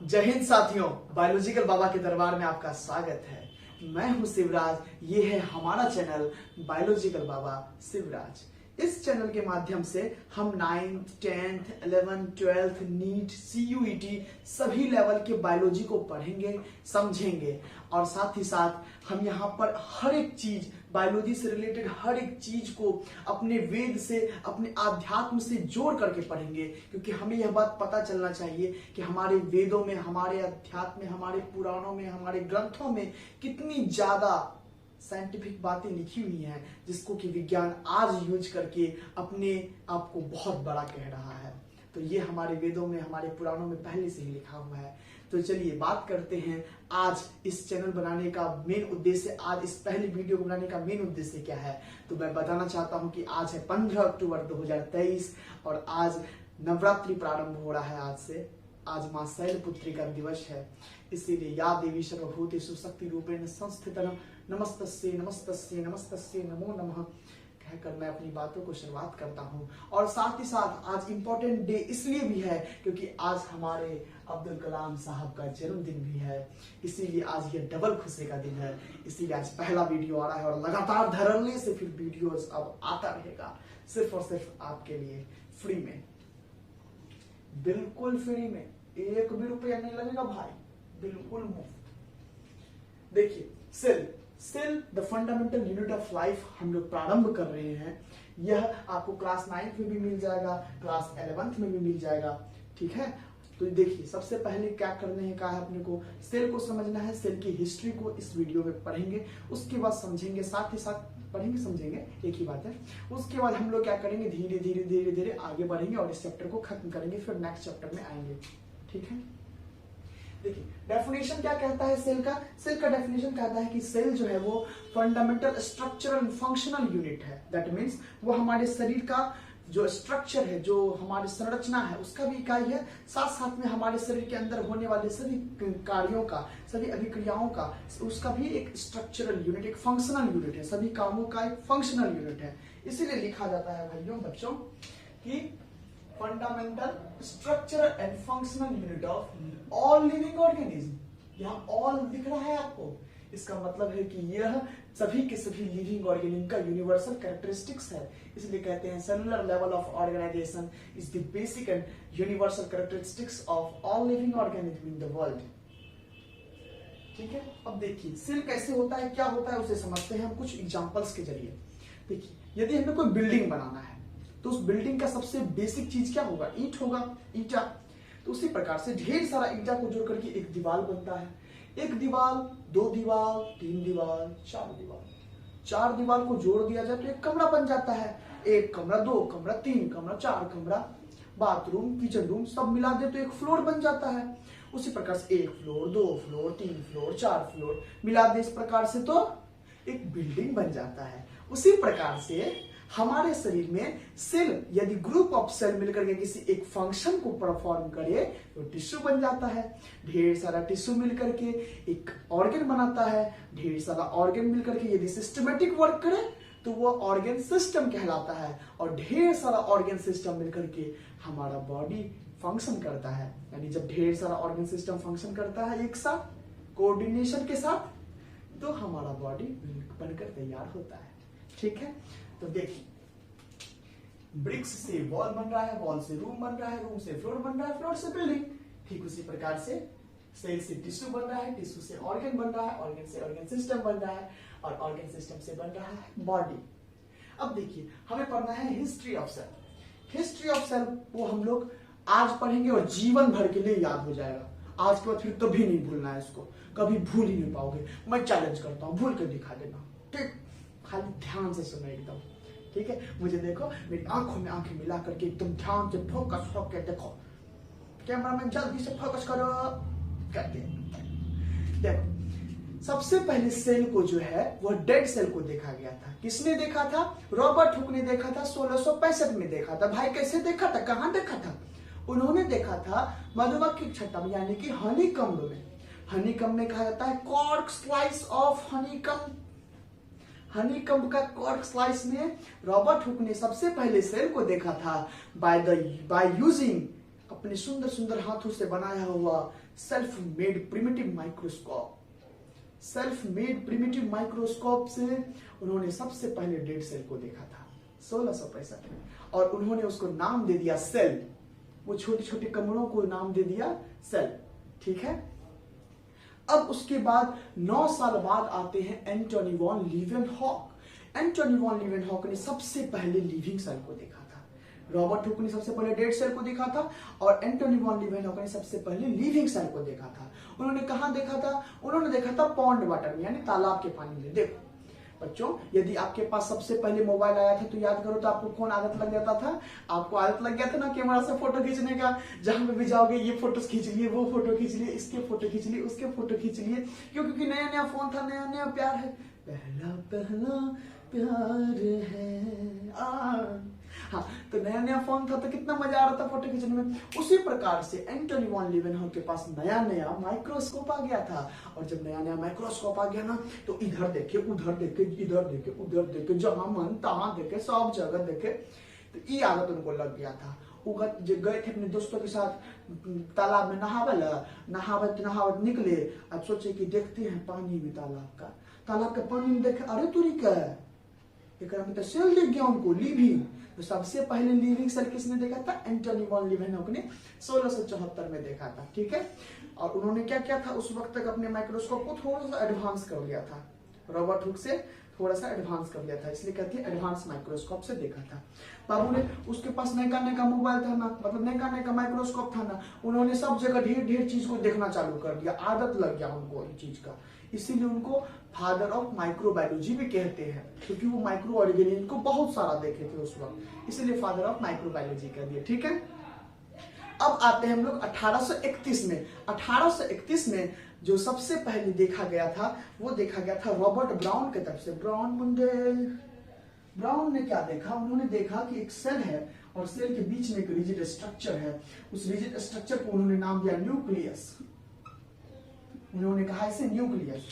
जय हिंद साथियों, बायोलॉजिकल बाबा के दरबार में आपका स्वागत है। मैं हूं शिवराज। ये है हमारा चैनल बायोलॉजिकल बाबा शिवराज। इस चैनल के माध्यम से हम 9th, 10th, 11th, 12th, NEET, CUET सभी लेवल के बायोलॉजी को पढ़ेंगे, समझेंगे और साथ ही साथ हम यहाँ पर हर एक चीज बायोलॉजी से रिलेटेड हर एक चीज को अपने वेद से, अपने आध्यात्म से जोड़ करके पढ़ेंगे, क्योंकि हमें यह बात पता चलना चाहिए कि हमारे वेदों में, हमारे अध्यात्म में, हमारे पुराणों में, हमारे ग्रंथों में कितनी ज्यादा साइंटिफिक बातें लिखी हुई हैं जिसको कि विज्ञान आज यूज करके अपने आप को बहुत बड़ा कह रहा है। तो ये हमारे वेदों में, हमारे पुराणों में पहले से ही लिखा हुआ है। तो चलिए बात करते हैं आज इस चैनल बनाने का मेन उद्देश्य, आज इस पहली वीडियो को बनाने का मेन उद्देश्य क्या है। तो मैं बताना चाहता हूं कि आज है 15 अक्टूबर 2023 और आज नवरात्रि प्रारंभ हो रहा है। आज से आज मां शैलपुत्री का दिवस है, इसीलिए या देवी सर्वभूतेषु शक्ति रूपेण संस्थितः नमस्तस्यै नमस्तस्यै नमस्तस्यै नमो नमः कहकर मैं अपनी बातों को शुरुआत करता हूं। और साथ ही साथ आज इंपॉर्टेंट डे इसलिए भी है क्योंकि आज हमारे अब्दुल कलाम साहब का जन्मदिन भी है, इसीलिए आज ये डबल खुशी का दिन है। इसीलिए आज पहला वीडियो आ रहा है और लगातार धरने से फिर वीडियोस अब आता रहेगा, सिर्फ और सिर्फ आपके लिए फ्री में, बिल्कुल फ्री में, एक भी रुपया नहीं लगेगा भाई, बिल्कुल मुफ्त। देखिए cell the fundamental unit of life हम लोग प्रारंभ कर रहे हैं। यह आपको क्लास 9th में भी मिल जाएगा, क्लास 11th में भी मिल जाएगा, ठीक है। तो देखिए सबसे पहले क्या करने हैं, कहा है अपने को सेल को समझना है। सेल की हिस्ट्री को इस वीडियो में पढ़ेंगे, उसके बाद समझेंगे, साथ ही साथ पढ़ेंगे समझेंगे एक ही बात है। उसके बाद हम लोग क्या करेंगे, धीरे धीरे धीरे धीरे आगे बढ़ेंगे और इस चैप्टर को खत्म करेंगे, फिर नेक्स्ट चैप्टर में आएंगे, ठीक है। देखिए डेफिनेशन क्या कहता है सेल का। सेल का डेफिनेशन कहता है कि सेल जो है वो फंडामेंटल स्ट्रक्चरल फंक्शनल यूनिट है। दैट मीन्स वो हमारे शरीर का जो स्ट्रक्चर है, जो हमारी संरचना है, उसका भी इकाई है। साथ साथ में हमारे शरीर के अंदर होने वाले सभी कार्यों का, सभी अभिक्रियाओं का, उसका भी एक स्ट्रक्चरल यूनिट, एक फंक्शनल यूनिट है। सभी कामों का एक फंक्शनल यूनिट है। इसीलिए लिखा जाता है भाइयों बच्चों कि fundamental structure and functional unit of all living organism. यहाँ ऑल दिख रहा है आपको, इसका मतलब है कि यह सभी के सभी लिविंग ऑर्गेनिज्म का यूनिवर्सल कैरेक्टरिस्टिक्स है। इसलिए कहते हैं cellular level of organisation is the basic and universal characteristics of all living organism in the world, ठीक है। अब देखिए सेल कैसे होता है, क्या होता है, उसे समझते हैं हम कुछ एग्जांपल्स के जरिए। देखिए यदि हमें कोई बिल्डिंग बनाना है तो उस बिल्डिंग का सबसे बेसिक चीज क्या होगा, ईंट होगा, ईंटा। तो उसी प्रकार से ढेर सारा ईंटा को जोड़ करके एक दीवार बनता है। एक दीवार, दो दीवार, तीन दीवार, चार दीवार, चार दीवार को जोड़ दिया जाए तो एक कमरा बन जाता है। एक कमरा, दो कमरा, तीन कमरा, चार कमरा, बाथरूम, किचन रूम सब मिला दे तो एक फ्लोर बन जाता है। उसी प्रकार से एक फ्लोर, दो फ्लोर, तीन फ्लोर, चार फ्लोर मिला दे इस प्रकार से तो एक बिल्डिंग बन जाता है। उसी प्रकार से हमारे शरीर में सेल, यदि ग्रुप ऑफ सेल मिलकर के किसी एक फंक्शन को परफॉर्म करे तो टिश्यू बन जाता है। ढेर सारा टिश्यू मिलकर के एक ऑर्गन बनाता है। ढेर सारा ऑर्गन मिलकर के यदि सिस्टमेटिक वर्क करे तो वो ऑर्गन सिस्टम कहलाता है। और ढेर सारा ऑर्गन सिस्टम मिलकर के हमारा बॉडी फंक्शन करता है। यानी जब ढेर सारा ऑर्गन सिस्टम फंक्शन करता है एक साथ कोऑर्डिनेशन के साथ, तो हमारा बॉडी बनकर तैयार होता है, ठीक है। तो देखिए ब्रिक्स से वॉल बन रहा है, वॉल से रूम बन रहा है, रूम से फ्लोर बन रहा है, फ्लोर से बिल्डिंग। ठीक उसी प्रकार से सेल से टिश्यू बन रहा है, टिश्यू से ऑर्गन बन रहा है, ऑर्गन से ऑर्गन सिस्टम बन रहा है और ऑर्गन सिस्टम से बन रहा है बॉडी। अब देखिए हमें पढ़ना है history of cell. History of cell वो हम लोग आज पढ़ेंगे और जीवन भर के लिए याद हो जाएगा। आज के बाद फिर कभी नहीं भूलना है इसको, कभी भूल ही नहीं पाओगे। मैं चैलेंज करता हूं, भूल कर दिखा देना, ठीक। खाली ध्यान से सुनो एकदम, ठीक है। मुझे देखो, मेरी आंखों में आंखें मिला करके एकदम ध्यान से फोकस होकर देखो। कैमरा मैन जल्दी से फोकस करो, करके देखो। सबसे पहले सेल को जो है वो डेड सेल को देखा गया था। किसने देखा था? रॉबर्ट हुक ने देखा था, 1665 में देखा था। भाई कैसे देखा था, कहां देखा था? उन्होंने देखा था मधुमक्खी छत्ता में, यानी कि हनीकम्ब में। हनीकम्ब में कहा जाता है कॉर्क स्लाइस ऑफ हनीकम्ब। हनीकम्ब का कॉर्क स्लाइस में रॉबर्ट हुक ने सबसे पहले सेल को देखा था बाय यूजिंग अपने सुंदर सुंदर हाथों से बनाया हुआ self made primitive microscope, self made primitive microscope से उन्होंने सबसे पहले डेड सेल को देखा था 1665 में, और उन्होंने उसको नाम दे दिया सेल। वो छोटे छोटे कमरों को नाम दे दिया सेल, ठीक है। अब उसके बाद 9 साल बाद आते हैं Antony von Leeuwenhoek. Antony von Leeuwenhoek ने सबसे पहले लिविंग सेल को देखा था। रॉबर्ट हुक ने सबसे पहले डेड सेल को देखा था और एंटोनी वॉन लीवेनहॉक ने सबसे पहले लिविंग सेल को देखा था। उन्होंने कहां देखा था? उन्होंने देखा था पॉन्ड वाटर में, यानी तालाब के पानी में। देखो बच्चों, यदि आपके पास सबसे पहले मोबाइल आया था तो याद करो तो आपको कौन आदत लग जाता था? आपको आदत लग गया था ना कैमरा से फोटो खींचने का। जहां पे भी जाओगे ये फोटो खींच लिए, वो फोटो खींच लिए, इसके फोटो खींच लिए, उसके फोटो खींच लिए, क्योंकि नया नया फोन था, नया नया प्यार है, पहला पहला प्यार है। हाँ, तो नया नया फोन था तो कितना मजा आ रहा था फोटो खींचने में। उसी प्रकार से एंटोनी वॉन लीवेनहॉक के पास नया नया माइक्रोस्कोप आ गया था, और जब नया नया माइक्रोस्कोप आ गया ना तो इधर देखे, उधर देखे, इधर देखे, उधर देखे, जहां मन तहां देखे, सब जगह देखे। तो ये आदत उनको लग गया था। वो गए थे अपने दोस्तों के साथ तालाब में नहावत नहावत निकले। अब सोचे कि देखते हैं पानी में तालाब का पानी में देखे, अरे तुरी का एक सेल दिख गया उनको, लिविंग। तो सबसे पहले लिविंग सेल किसने देखा था? एंटोनी वॉन लीवेनहॉक ने 1674 में देखा था, ठीक है। और उन्होंने क्या किया था? उस वक्त तक अपने माइक्रोस्कोप को थोड़ा सा एडवांस कर लिया था, रॉबर्ट हुक से थोड़ा सा एडवांस कर लिया था, इसलिए कहते हैं एडवांस माइक्रोस्कोप से देखा था। बाबू ने, उसके पास नया नया मोबाइल था ना, मतलब नया नया माइक्रोस्कोप था ना, उन्होंने सब जगह ढेर ढेर चीज को देखना चालू कर दिया, आदत लग गया उनको इस चीज का। इसीलिए उनको फादर ऑफ माइक्रोबायोलॉजी भी कहते हैं, क्योंकि वो माइक्रो ऑर्गेनिज्म को बहुत सारा देखे थे उस वक्त, इसलिए फादर ऑफ माइक्रोबायोलॉजी कह दिए, ठीक है। अब आते हैं हम लोग 1831 में। 1831 में जो सबसे पहले देखा गया था वो देखा गया था रॉबर्ट ब्राउन की तरफ से। ब्राउन ने क्या देखा? उन्होंने देखा कि एक सेल है और सेल के बीच में एक रिजिड स्ट्रक्चर है। उस रिजिड स्ट्रक्चर को उन्होंने नाम दिया न्यूक्लियस। उन्होंने कहा इसे न्यूक्लियस।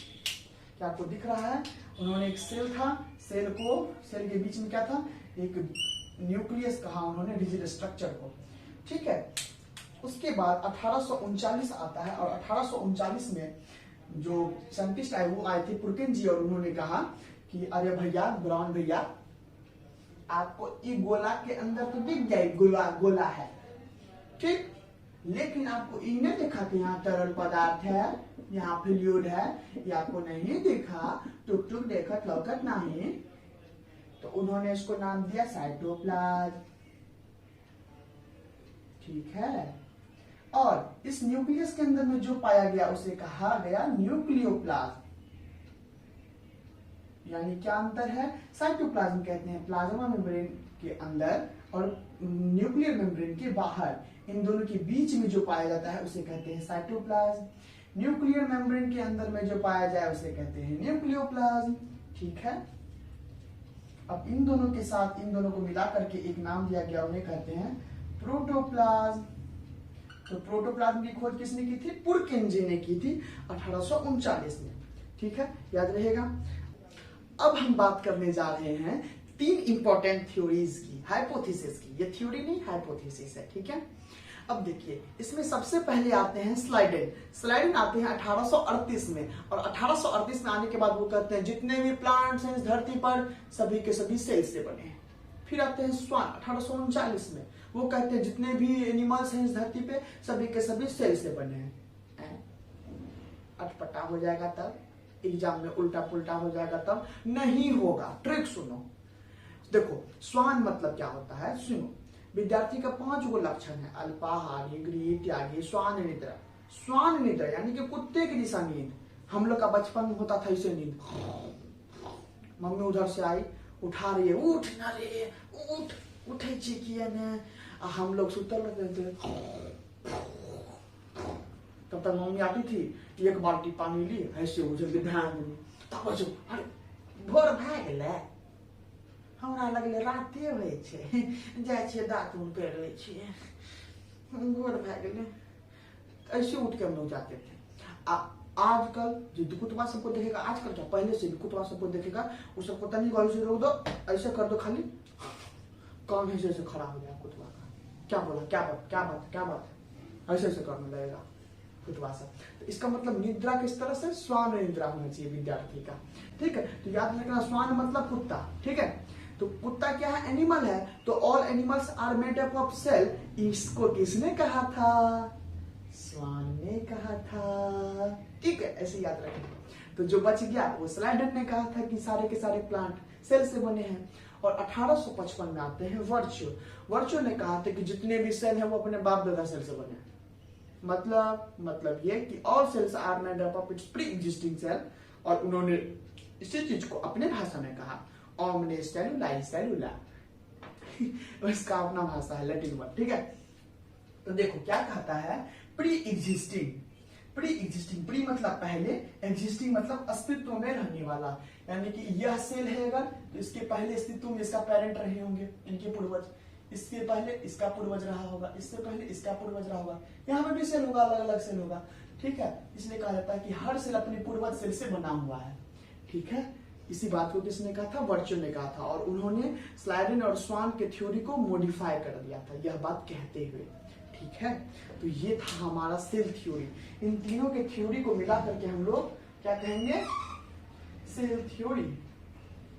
क्या आपको दिख रहा है? उन्होंने एक सेल था, सेल के बीच में क्या था? एक न्यूक्लियस कहा उन्होंने रिजिड स्ट्रक्चर को, ठीक है। उसके बाद 1839 आता है और 1839 में जो साइंटिस्ट आए वो आए थे पुरकिन जी, और उन्होंने कहा कि अरे भैया ब्राउन भैया, आपको ये गोला के अंदर तो दिख जाए गोला है, ठीक, लेकिन आपको ये नहीं देखा कि यहाँ तरल पदार्थ है, यहाँ फ्लूइड है, ये आपको नहीं देखा, टुक टुक देखत लौकत नहीं। तो उन्होंने इसको नाम दिया साइटोप्लाज्म, ठीक है। और इस न्यूक्लियस के अंदर में जो पाया गया उसे कहा गया न्यूक्लियोप्लाज्म। यानी क्या अंतर है? साइटोप्लाज्म कहते हैं प्लाज्मा मेम्ब्रेन के अंदर और न्यूक्लियर मेम्ब्रेन के बाहर, इन दोनों के बीच में जो पाया जाता है उसे कहते हैं साइटोप्लाज्म। न्यूक्लियर मेम्ब्रेन के अंदर में जो पाया जाए उसे कहते हैं न्यूक्लियोप्लाज्म, ठीक है। अब इन दोनों के साथ इन दोनों को मिला करके एक नाम दिया गया, उन्हें कहते हैं प्रोटोप्लाज्म। तो प्रोटोप्लाज्म की खोज किसने की थी? पुरकिन जी ने की थी 1839 में, ठीक है, याद रहेगा। अब हम बात करने जा रहे हैं 3 इंपॉर्टेंट थ्योरीज की, हाइपोथेसिस की। ये थ्योरी नहीं, हाइपोथेसिस है, ठीक है। अब देखिए, इसमें सबसे पहले आते हैं स्लाइडेन आते हैं 1838 में, और 1838 में आने के बाद वो कहते हैं जितने भी प्लांट्स हैं इस धरती पर सभी के सभी सेल से बने हैं। फिर आते हैं स्वान 1839 में, वो कहते हैं जितने भी एनिमल्स हैं इस धरती पे सभी के सभी सेल से बने हैं। अटपटा हो जाएगा तब, एग्जाम में उल्टा पुल्टा हो जाएगा तब, नहीं होगा। ट्रिक सुनो, देखो स्वान मतलब क्या होता है, सुनो। विद्यार्थी का 5 गो लक्षण है, अल्पाहारी, गृह त्यागी, स्वान निद्रा। स्वान निद्रा यानी कि कुत्ते की जैसा नींद। हम लोग का बचपन में होता था इसे नींद, मम्मी उधर से आई, उठा रही है, उठ ना रे, उठ, उठे किए ने, हम लोग सुतल रहते थे। तब तक मम्मी आती थी, एक बाल्टी पानी ली, ऐसे उजल ध्यान देनी, तब अरे भोर भए गेलै, हमरा लगले राते होइ छै, जाइ छियै दांत मुंह कर लै छियै, भोर भए गेलै, ऐसे उठ के हम लोग जाते थे। आजकल जो कुतवा सबको देखेगा, आजकल क्या पहले से भी कुतवा सबको देखेगा, वो सबको तनी ऐसे रोक दो, ऐसे कर दो, खाली कान ऐसे खड़ा हो जाए कुतवा का, क्या बोला, क्या बात, ऐसे ऐसे करने लगेगा कुतवासा। तो इसका मतलब निद्रा किस तरह से, श्वान निद्रा होना चाहिए विद्यार्थी का, ठीक है। तो याद रखना श्वान मतलब कुत्ता, ठीक है। तो कुत्ता क्या है, एनिमल है, तो all animals are made up of cell. इसको किसने कहा था, श्वान ने कहा था, ठीक है, ऐसे याद रखें। तो जो बच गया वो स्लाइडर ने कहा था कि सारे के सारे प्लांट सेल से बने हैं। और 1855 में आते हैं वर्च्यू। वर्च्यू ने कहा था कि जितने भी सेल हैं वो अपने बाप दादा सेल से बने हैं। मतलब ये कि all cells are made up of its pre existing cell. और उन्होंने इसी चीज को अपने भाषा में कहा, ओमने सेलुला सेलुला उसका अपना भाषा है, लैटिन वर्ड, ठीक है। तो देखो क्या कहता है, प्री एग्जिस्टिंग। प्री मतलब पहले, एग्जिस्टिंग मतलब अस्तित्व में रहने वाला, यानी कि यह सेल है अगर, तो इसके पहले अस्तित्व में इसका पेरेंट रहे होंगे, इनके पूर्वज। इसके पहले इसका पूर्वज रहा होगा, इससे पहले इसका पूर्वज रहा होगा, यहाँ पर भी सेल होगा, अलग अलग सेल होगा, ठीक है। इसलिए कहा जाता है कि हर सेल अपने पूर्वज सेल से बना हुआ है, ठीक है। इसी बात को किसने कहा था, वर्च्यू ने कहा था। और उन्होंने स्लाइडन और स्वान के थ्योरी को मॉडिफाई कर दिया था यह बात कहते हुए, ठीक है। तो ये था हमारा सेल थ्योरी। इन तीनों के थ्योरी को मिला करके हम लोग क्या कहेंगे, सेल थ्योरी।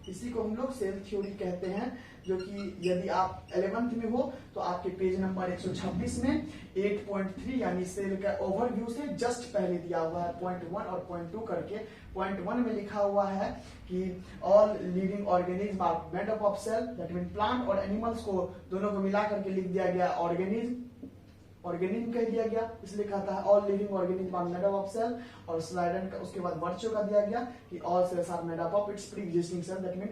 इसी को हम लोग सेल थ्योरी कहते हैं, जो कि यदि आप 11th में हो तो आपके पेज नंबर 126 में 8.3 यानी सेल का ओवरव्यू से जस्ट पहले दिया हुआ है, पॉइंट 1 और पॉइंट 2 करके। पॉइंट 1 में लिखा हुआ है कि all living organism are made up of cell, that mean plant और एनिमल्स को दोनों को मिला करके लिख दिया गया ऑर्गेनिज्म कह दिया गया, इसलिए कहता है all living organism are made up of cell. और स्लाइडन का उसके बाद वर्च्यू का दिया गया कि all cells are made up of its pre existing cell, that means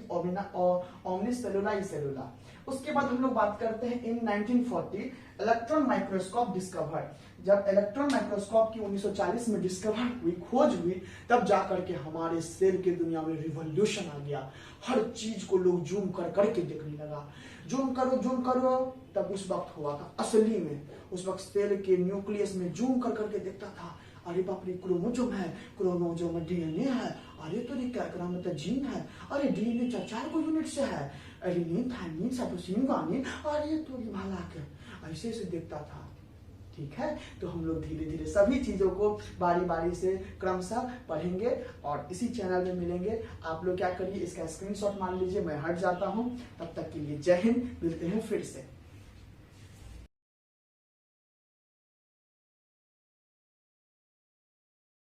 omnis cellula cellula. उसके बाद हम लोग बात करते हैं इन 1940 इलेक्ट्रॉन माइक्रोस्कोप डिस्कवर्ड। जब इलेक्ट्रॉन माइक्रोस्कोप की 1940 में डिस्कवर हुई, खोज हुई, तब जाकर के हमारे सेल की दुनिया में रिवॉल्यूशन आ गया। हर चीज को लोग जूम कर करके देखने लगा, जूम करो, तब उस वक्त हुआ था असली में। उस वक्त सेल के न्यूक्लियस में जूम कर करके देखता था, अरे बाप रे क्रोमोसोम है, क्रोमोसोम में डीएनए है, अरे तो ये क्या में तो जीन है, अरे डीएनए 4 को यूनिट से है, एडेनिन थाइमिन साइटोसिन गुआनिन, अरे तो ये भाला के ऐसे से देखता था, ठीक है। तो हम लोग धीरे धीरे सभी चीजों को बारी बारी से क्रमशः पढ़ेंगे और इसी चैनल में मिलेंगे। आप लोग क्या करिए, इसका स्क्रीनशॉट मान लीजिए, मैं हट जाता हूं। तब तक के लिए जय हिंद, मिलते हैं फिर से।